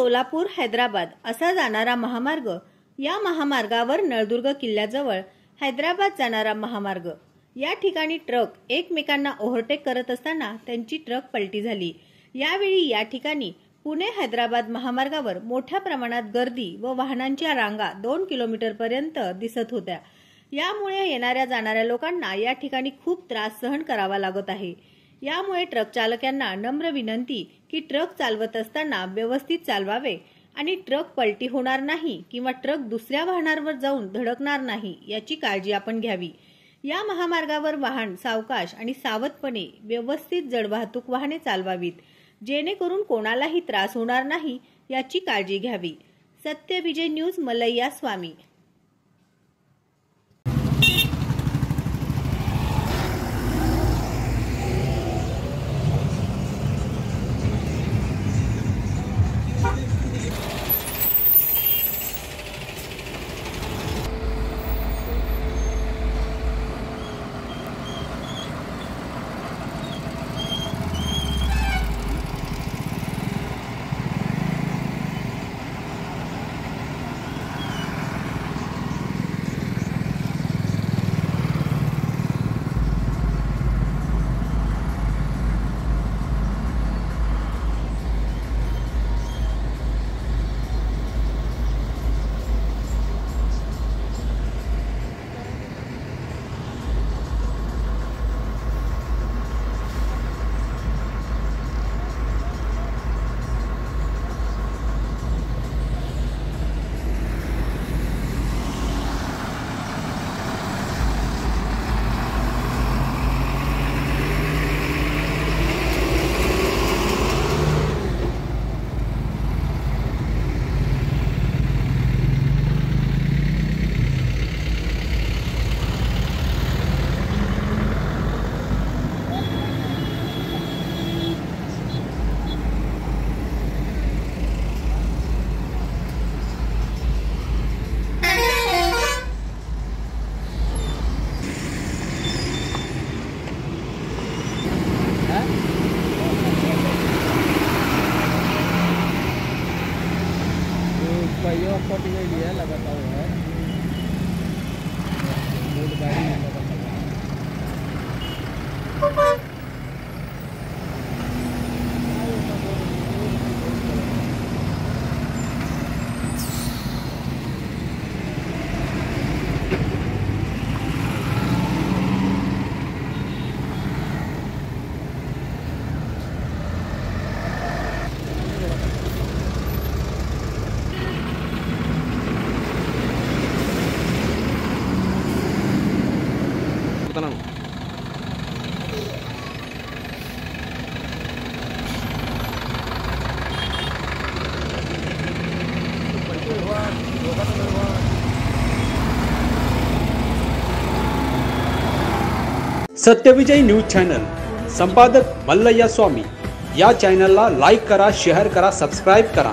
सोलापूर हैदराबाद असा जाणारा महामार्ग, या महामार्गावर नळदुर्ग किल्ल्याजवळ हैदराबाद जाणारा महामार्ग, या ठिकाणी ट्रक एकमेकांना ओव्हरटेक करत असताना त्यांची ट्रक पलटी झाली। यावेळी या ठिकाणी पुणे हैदराबाद महामार्गावर मोठ्या प्रमाणात गर्दी व वाहनांच्या रांगा 2 किलोमीटर पर्यंत दिसत होत्या। यामुळे येणाऱ्या जाणाऱ्या लोकांना या ठिकाणी खूप त्रास सहन करावा लागत आहे। यामुळे ट्रक चालकांना नम्र विनंती की ट्रक चालवत असताना व्यवस्थित चालवावे आणि ट्रक पलटी होणार नाही किंवा ट्रक दुसऱ्या वाहनावर जाऊन धडकणार नाही याची काळजी आपण घ्यावी। या महामार्गावर वाहन सावकाश आणि सावधपणे व्यवस्थित जड वाहतूक वाहने चालवावीत, जेणेकरून कोणालाही त्रास होणार नाही याची काळजी घ्यावी। सत्य विजय न्यूज, मलैया स्वामी। पहियों को भी लिया लगाता हुआ है मूड गाड़ी में लगाता सत्यविजय न्यूज चॅनल, संपादक मल्लय्या स्वामी। या चॅनलला लाईक करा, शेअर करा, सबस्क्राइब करा।